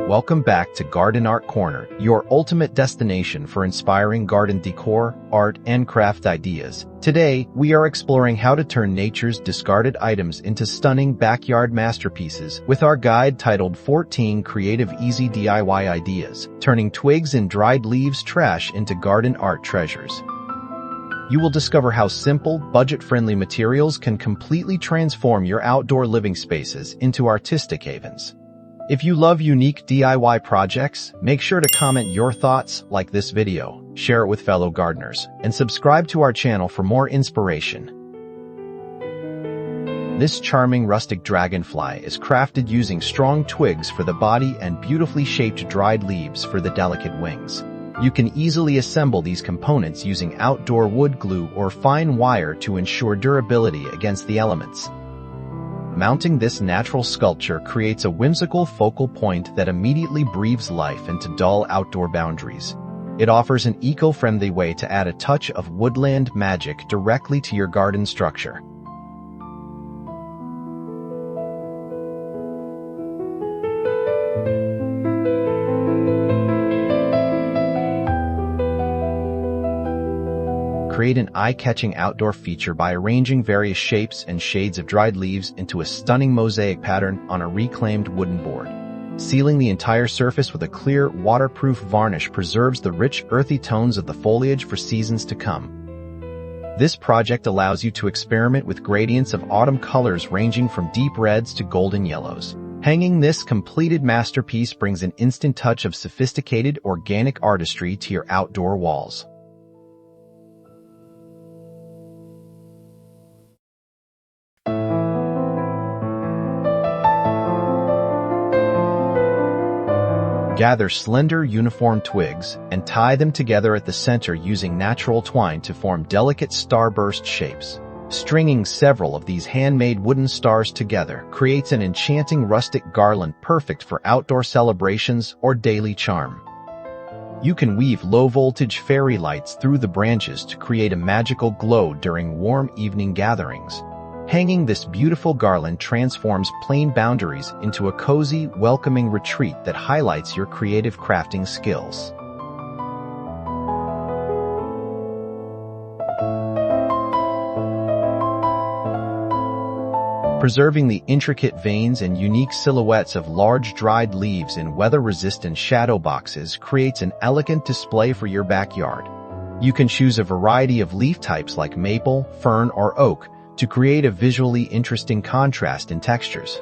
Welcome back to Garden Art Corner, your ultimate destination for inspiring garden decor, art, and craft ideas. Today, we are exploring how to turn nature's discarded items into stunning backyard masterpieces with our guide titled 14 Creative Easy DIY Ideas, turning twigs and dried leaves trash into garden art treasures. You will discover how simple, budget-friendly materials can completely transform your outdoor living spaces into artistic havens. If you love unique DIY projects, make sure to comment your thoughts, like this video, share it with fellow gardeners, and subscribe to our channel for more inspiration. This charming rustic dragonfly is crafted using strong twigs for the body and beautifully shaped dried leaves for the delicate wings. You can easily assemble these components using outdoor wood glue or fine wire to ensure durability against the elements. Mounting this natural sculpture creates a whimsical focal point that immediately breathes life into dull outdoor boundaries. It offers an eco-friendly way to add a touch of woodland magic directly to your garden structure. Create an eye-catching outdoor feature by arranging various shapes and shades of dried leaves into a stunning mosaic pattern on a reclaimed wooden board. Sealing the entire surface with a clear, waterproof varnish preserves the rich, earthy tones of the foliage for seasons to come. This project allows you to experiment with gradients of autumn colors ranging from deep reds to golden yellows. Hanging this completed masterpiece brings an instant touch of sophisticated, organic artistry to your outdoor walls. Gather slender, uniform twigs and tie them together at the center using natural twine to form delicate starburst shapes. Stringing several of these handmade wooden stars together creates an enchanting rustic garland perfect for outdoor celebrations or daily charm. You can weave low-voltage fairy lights through the branches to create a magical glow during warm evening gatherings. Hanging this beautiful garland transforms plain boundaries into a cozy, welcoming retreat that highlights your creative crafting skills. Preserving the intricate veins and unique silhouettes of large dried leaves in weather-resistant shadow boxes creates an elegant display for your backyard. You can choose a variety of leaf types like maple, fern, or oak to create a visually interesting contrast in textures.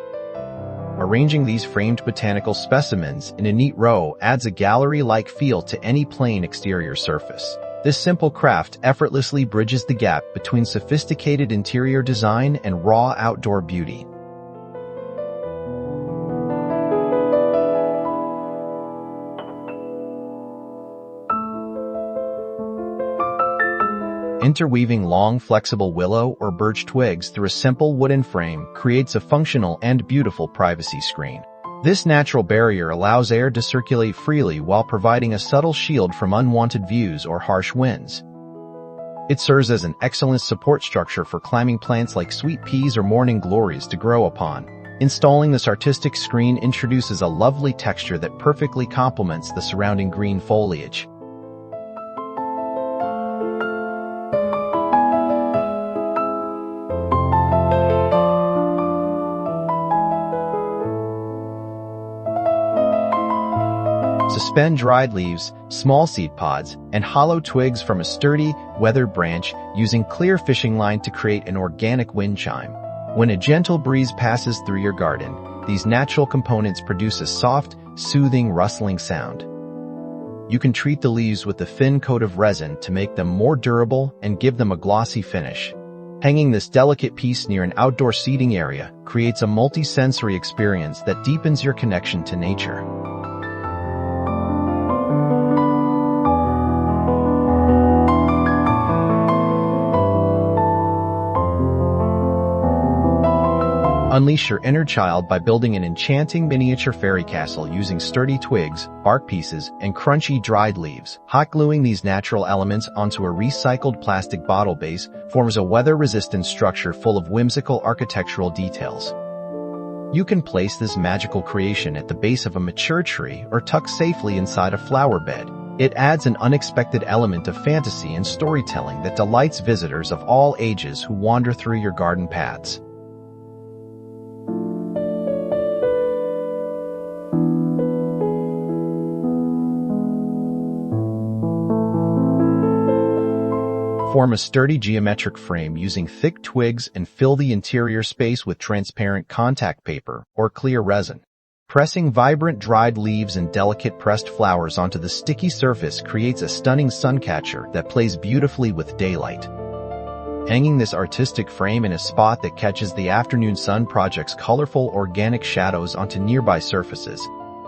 Arranging these framed botanical specimens in a neat row adds a gallery-like feel to any plain exterior surface. This simple craft effortlessly bridges the gap between sophisticated interior design and raw outdoor beauty. Interweaving long, flexible willow or birch twigs through a simple wooden frame creates a functional and beautiful privacy screen. This natural barrier allows air to circulate freely while providing a subtle shield from unwanted views or harsh winds. It serves as an excellent support structure for climbing plants like sweet peas or morning glories to grow upon. Installing this artistic screen introduces a lovely texture that perfectly complements the surrounding green foliage. Suspend dried leaves, small seed pods, and hollow twigs from a sturdy, weathered branch using clear fishing line to create an organic wind chime. When a gentle breeze passes through your garden, these natural components produce a soft, soothing, rustling sound. You can treat the leaves with a thin coat of resin to make them more durable and give them a glossy finish. Hanging this delicate piece near an outdoor seating area creates a multi-sensory experience that deepens your connection to nature. Unleash your inner child by building an enchanting miniature fairy castle using sturdy twigs, bark pieces, and crunchy dried leaves. Hot gluing these natural elements onto a recycled plastic bottle base forms a weather-resistant structure full of whimsical architectural details. You can place this magical creation at the base of a mature tree or tuck safely inside a flower bed. It adds an unexpected element of fantasy and storytelling that delights visitors of all ages who wander through your garden paths. Form a sturdy geometric frame using thick twigs and fill the interior space with transparent contact paper or clear resin. Pressing vibrant dried leaves and delicate pressed flowers onto the sticky surface creates a stunning suncatcher that plays beautifully with daylight. Hanging this artistic frame in a spot that catches the afternoon sun projects colorful organic shadows onto nearby surfaces.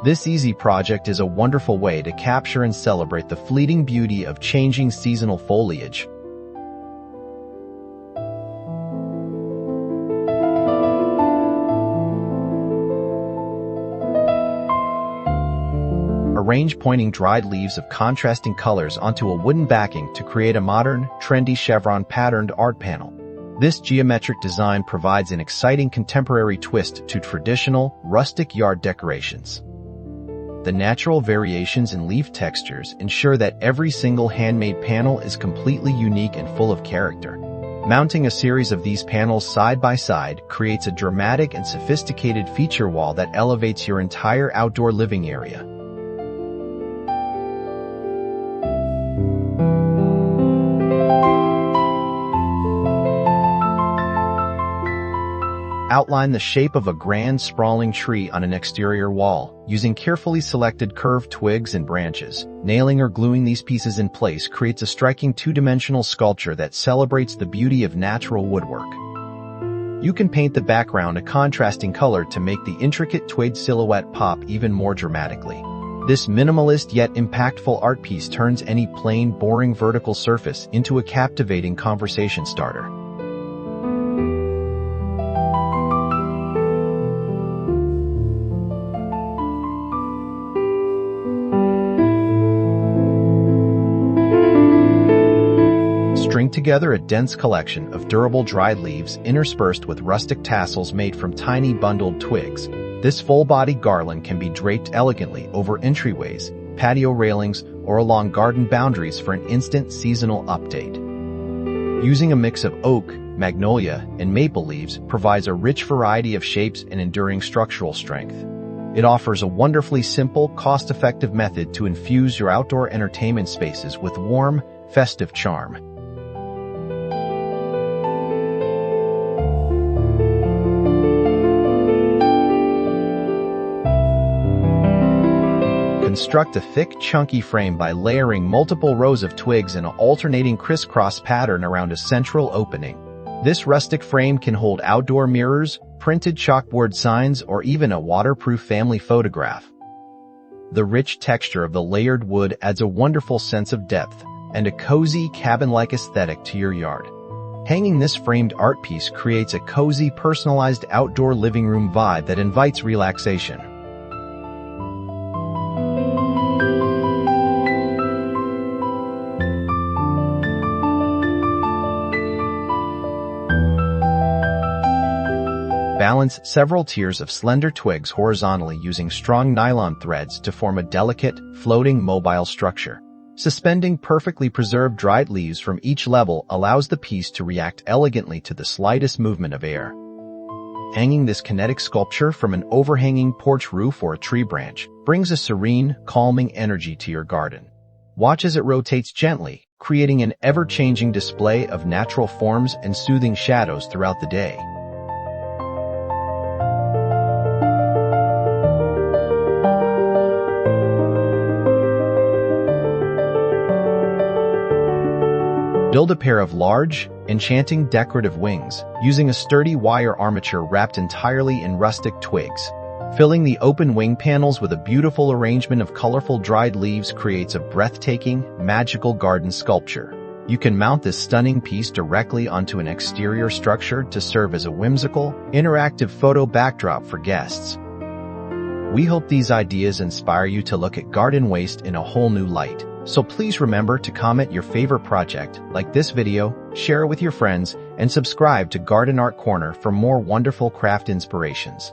This easy project is a wonderful way to capture and celebrate the fleeting beauty of changing seasonal foliage. Arrange pointing dried leaves of contrasting colors onto a wooden backing to create a modern, trendy chevron-patterned art panel. This geometric design provides an exciting contemporary twist to traditional, rustic yard decorations. The natural variations in leaf textures ensure that every single handmade panel is completely unique and full of character. Mounting a series of these panels side by side creates a dramatic and sophisticated feature wall that elevates your entire outdoor living area. Outline the shape of a grand sprawling tree on an exterior wall, using carefully selected curved twigs and branches. Nailing or gluing these pieces in place creates a striking two-dimensional sculpture that celebrates the beauty of natural woodwork. You can paint the background a contrasting color to make the intricate twig silhouette pop even more dramatically. This minimalist yet impactful art piece turns any plain, boring vertical surface into a captivating conversation starter. String together a dense collection of durable dried leaves interspersed with rustic tassels made from tiny bundled twigs. This full-bodied garland can be draped elegantly over entryways, patio railings, or along garden boundaries for an instant seasonal update. Using a mix of oak, magnolia, and maple leaves provides a rich variety of shapes and enduring structural strength. It offers a wonderfully simple, cost-effective method to infuse your outdoor entertainment spaces with warm, festive charm. Construct a thick, chunky frame by layering multiple rows of twigs in an alternating crisscross pattern around a central opening. This rustic frame can hold outdoor mirrors, printed chalkboard signs, or even a waterproof family photograph. The rich texture of the layered wood adds a wonderful sense of depth and a cozy, cabin-like aesthetic to your yard. Hanging this framed art piece creates a cozy, personalized outdoor living room vibe that invites relaxation. Balance several tiers of slender twigs horizontally using strong nylon threads to form a delicate, floating mobile structure. Suspending perfectly preserved dried leaves from each level allows the piece to react elegantly to the slightest movement of air. Hanging this kinetic sculpture from an overhanging porch roof or a tree branch brings a serene, calming energy to your garden. Watch as it rotates gently, creating an ever-changing display of natural forms and soothing shadows throughout the day. Build a pair of large, enchanting decorative wings, using a sturdy wire armature wrapped entirely in rustic twigs. Filling the open wing panels with a beautiful arrangement of colorful dried leaves creates a breathtaking, magical garden sculpture. You can mount this stunning piece directly onto an exterior structure to serve as a whimsical, interactive photo backdrop for guests. We hope these ideas inspire you to look at garden waste in a whole new light. So please remember to comment your favorite project, like this video, share it with your friends, and subscribe to Garden Art Corner for more wonderful craft inspirations.